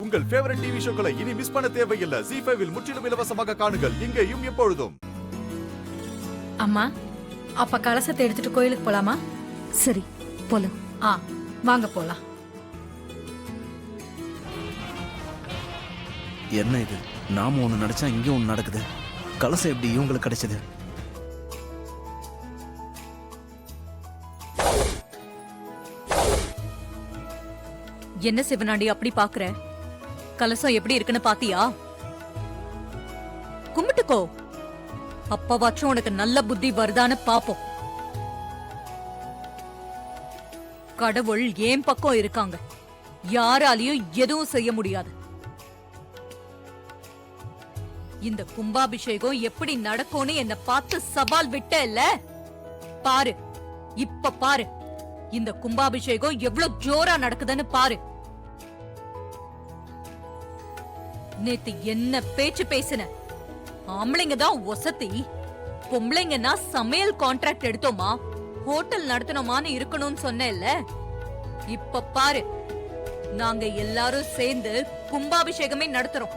உங்கள் favourite TV ஷோக்களை இனி miss பண்ண தேவையில்லை. ZEE5 இல் முற்றிலும் இலவசமாக காணுங்கள். இங்கேயும் எப்பொழுதும். அம்மா, அப்ப கலசத்தை எடுத்துட்டு கோயிலுக்கு போலாமா? சரி, போலாம். வாங்க போலாம். என்ன இது? நாம ஒண்ணு நினைச்சா இங்க ஒண்ணு நடக்குது. கலசம் எப்படி இவங்களுக்கு கிடைச்சது? என்ன சிவனாண்டி அப்படி பாக்குற? கலசம் எப்படி இருக்குன்னு பாத்தியா? கும்பிட்டுக்கோ, அப்பவாச்சும் உனக்கு நல்ல புத்தி வருதான்னு பாப்போம். கடவுள் ஏன் பக்கம் இருக்காங்க, யாராலையும் எதுவும் செய்ய முடியாது. இந்த கும்பாபிஷேகம் எப்படி நடக்கும்னு என்ன பார்த்து சவால் விட்ட இல்ல? பாரு, இப்ப பாரு, இந்த கும்பாபிஷேகம் எவ்வளவு ஜோரா நடக்குதுன்னு பாரு. நேத்து என்ன பேச்சு பேசின? ஆம்பளைங்க தான் ஒசத்தி, பொம்பளைங்கன்னா சமையல் கான்ட்ராக்ட் எடுத்தோமா, ஹோட்டல் நடத்தணுமான்னு இருக்கணும்னு சொன்னேன்ல. இப்ப பாரு, நாங்க எல்லாரும் சேர்ந்து கும்பாபிஷேகமே நடத்துறோம்.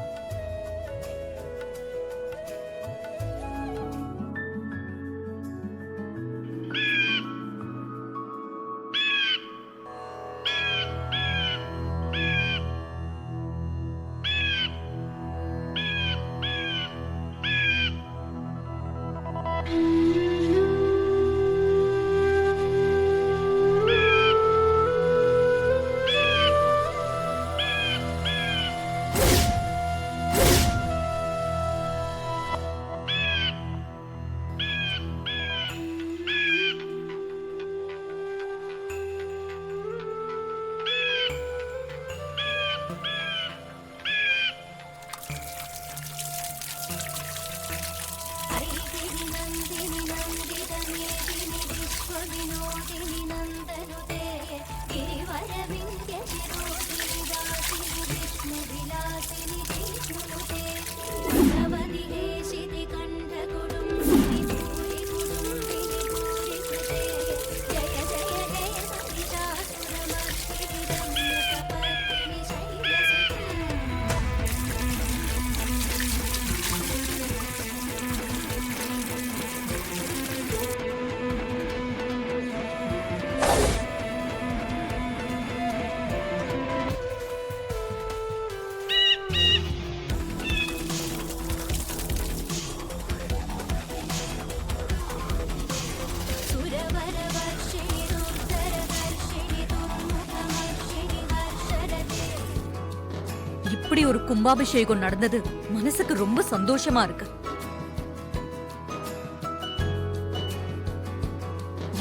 இப்படி ஒரு கும்பாபிஷேகம் நடந்தது மனசுக்கு ரொம்ப சந்தோஷமா இருக்கு.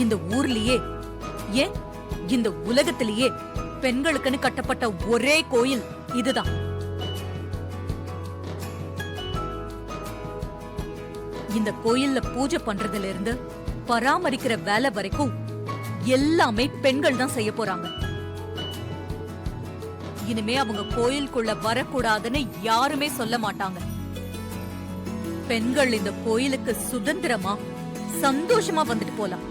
இந்த ஊர்லயே, ஏன் இந்த உலகத்திலேயே பெண்களுக்குன்னு கட்டப்பட்ட ஒரே கோயில் இதுதான். இந்த கோயில்ல பூஜை பண்றதுல இருந்து பராமரிக்கிற வேலை வரைக்கும் எல்லாமே பெண்கள் தான் செய்ய போறாங்க. இனிமே அவங்க கோயிலுக்குள்ள வரக்கூடாதுன்னு யாருமே சொல்ல மாட்டாங்க. பெண்கள் இந்த கோயிலுக்கு சுதந்திரமா சந்தோஷமா வந்துட்டு போலாம்.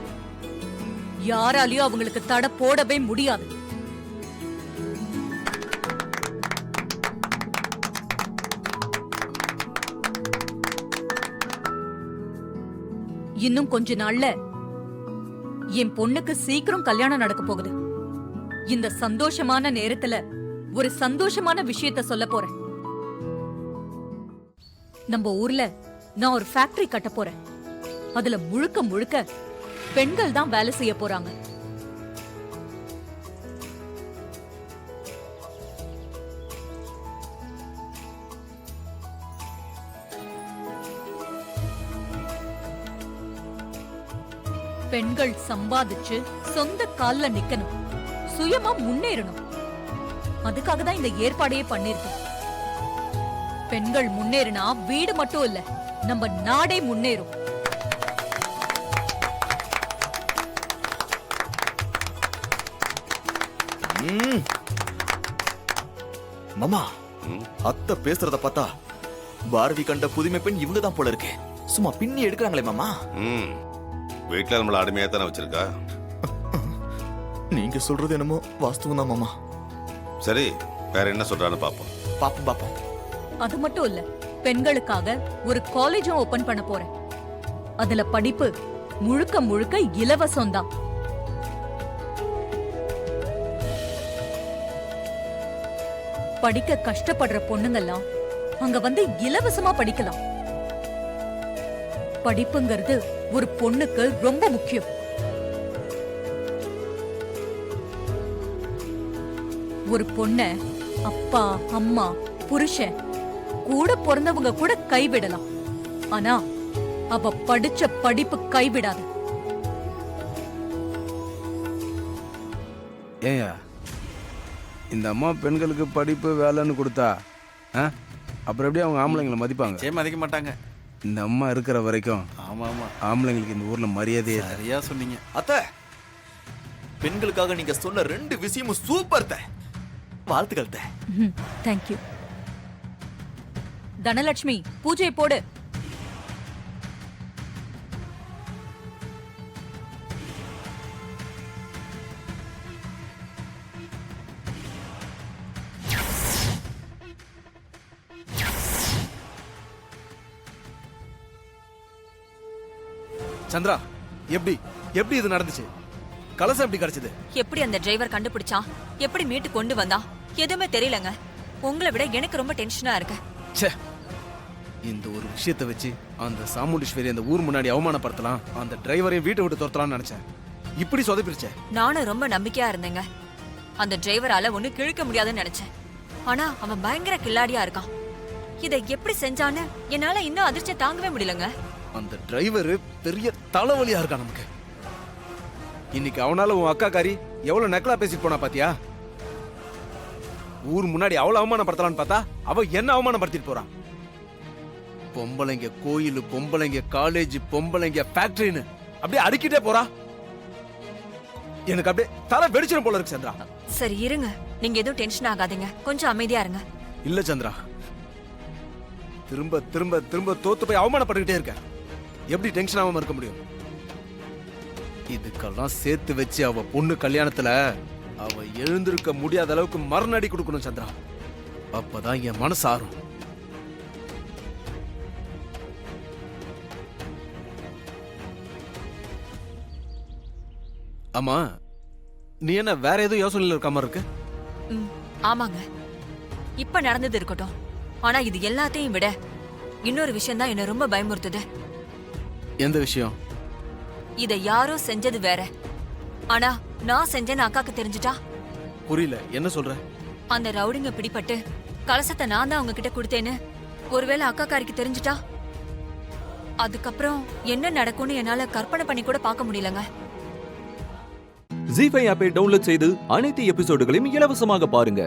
யாராலையும் அவங்களுக்கு தடை போடவே முடியாது. இன்னும் கொஞ்ச நாள்ல என் பொண்ணுக்கு சீக்கிரம் கல்யாணம் நடக்க போகுது. இந்த சந்தோஷமான நேரத்துல ஒரு சந்தோஷமான விஷயத்த சொல்ல போறேன். நம்ம ஊர்ல நான் ஒரு ஃபேக்டரி கட்ட போறேன். அதுல முழுக்க முழுக்க பெண்கள் தான் வேலை செய்ய போறாங்க. பெண்கள் சம்பாதிச்சு சொந்த கால்ல நிக்கணும், சுயமா முன்னேறணும். அதுக்காக தான் இந்த ஏற்பாடையே பண்ணிருக்கேன். பெண்கள் முன்னேறினா வீடு மட்டும் இல்ல, நம்ம நாடே முன்னேறும். மாமா, அத்தை பேசுறத பார்த்தா பாரதி கண்ட புதுமை பெண் இவங்க தான் போல இருக்கு. சும்மா பின்னி எடுக்கிறாங்களே மாமா. வீட்டுல நம்மள அடிமையா தானே வச்சிருக்கா. நீங்க சொல்றது என்னமோ வாஸ்தவம் தான் மாமா. சரி, வேற என்ன சொல்றான்னு பாப்போம். பாப்போம் பாப்போம். அது மட்டும் இல்ல, பெண்களுக்காக ஒரு காலேஜும் ஓபன் பண்ண போறேன். அதுல படிப்பு முழுக்க முழுக்க இலவசம்தான். படிக்க கஷ்டப்படுற பொண்ணுங்கெல்லாம் அங்க வந்து இலவசமா படிக்கலாம். படிப்புங்கிறது ஒரு பொண்ணுக்கு ரொம்ப முக்கியம். ஒரு பொண்ண அப்பா, அம்மா, புருஷன், கூட பிறந்தவங்க கூட கைவிடலாம். ஆனா அவ படிச்ச படிப்பு கைவிடாது. ஏயா இந்த அம்மா பெண்களுக்கு படிப்பு வேலைன்னு கொடுத்தா அப்புறம் எப்படி அவங்க ஆம்பளைங்களை மதிப்பாங்க? நிச்சயம் மதிக்க மாட்டாங்க. இந்த அம்மா இருக்கிற வரைக்கும் ஆமா ஆமா, ஆம்பளைங்களுக்கு இந்த ஊர்ல மரியாதையே இல்லை. சரியா சொன்னீங்க. அத்தை, பெண்களுக்காக நீங்க சொன்ன 2 விஷயமும் சூப்பர் த. வாழ்த்துக்கள் த. தேங்க்யூ. தனலட்சுமி, பூஜை போடு. சந்திரா, எப்படி எப்படி இது நடந்துச்சு? கலசம் எப்படி கிடைச்சது? எப்படி அந்த டிரைவர் கண்டுபிடிச்சான்? எப்படி மீட்டு கொண்டு வந்தான்? எதுவுமே தெரியலங்க. உங்களை விட எனக்கு ரொம்ப டென்ஷனா இருக்கு. ச்சே, இந்த ஒரு விஷயத்தை வச்சு அந்த சாமுண்டீஸ்வரி அந்த ஊர் முன்னாடி அவமானப்படுத்தலாம், அந்த டிரைவரையும் வீட்டை விட்டு துரத்தலாம்னு நினைச்சேன். இப்படி சொதப்பிருச்சே. நானும் ரொம்ப நம்பிக்கையா இருந்தேங்க. அந்த டிரைவரால ஒண்ணு கிழிக்க முடியாதுன்னு நினைச்சேன். ஆனா அவன் பயங்கர கில்லாடியா இருக்கான். இதை எப்படி செஞ்சான்னு என்னால இன்னும் அதிர்ச்சி தாங்கவே முடியலங்க. அந்த டிரைவர் பெரிய தலைவலியா இருக்கா நமக்கு. இன்னைக்கு அவனால உன் அக்கா காரி எவ்வளவு நக்கலா பேசிட்டு போனா பாத்தியா? ஊர் முன்னாடி அவ்வளவு அவமானப்படுத்தலான்னு பார்த்தா அவ என்ன அவமானப்படுத்திட்டு போறான். பொம்பளைங்க கோயில், பொம்பளைங்க காலேஜ், பொம்பளைங்க ஃபேக்டரின்னு அப்படியே அடிக்கிட்டே போறா. எனக்கு அப்படியே தலை வெடிச்சிடும் போல இருக்கு சந்திரா. சரி இருங்க, நீங்க எதுவும் டென்ஷன் ஆகாதீங்க. கொஞ்சம் அமைதியா இருங்க. இல்ல சந்திரா, திரும்ப திரும்ப திரும்ப தோத்து போய் அவமானப்பட்டுக்கிட்டே இருக்க. எப்படி டென்ஷன் ஆகாம இருக்க முடியும்? இதுக்கெல்லாம் சேர்த்து வச்சு அவ பொண்ணு கல்யாணத்துல அவ எழுந்திருக்க முடியாத அளவுக்கு மரணடி கொடுக்கணும் சந்திரா. அப்பதான் என் மனசு ஆறும். ஆமா, நீ என்ன வேற எதுவும் யோசனையில் இருக்க மாதிரி இருக்கு? ஆமாங்க, இப்ப நடந்தது இருக்கட்டும். ஆனா இது எல்லாத்தையும் விட இன்னொரு விஷயம் தான் என்ன ரொம்ப பயமுறுத்துது. எந்த விஷயம்? இதை யாரோ செஞ்சது வேற, ஆனா நான் செஞ்சேன்னு அக்காக்கு தெரிஞ்சுட்டா? புரியல, என்ன சொல்ற? அந்த ரவுடிங்க பிடிபட்டு கலசத்தை நான் தான் அவங்க கிட்ட கொடுத்தேன்னு ஒருவேளை அக்காக்காரிக்கு தெரிஞ்சுட்டா? அதுக்கப்புறம் என்ன நடக்கும்னு என்னால கற்பனை பண்ணி கூட பார்க்க முடியலங்க. ஜீ5 ஆப்பை டவுன்லோட் செய்து அனைத்து எபிசோடுகளையும் இலவசமாக பாருங்க.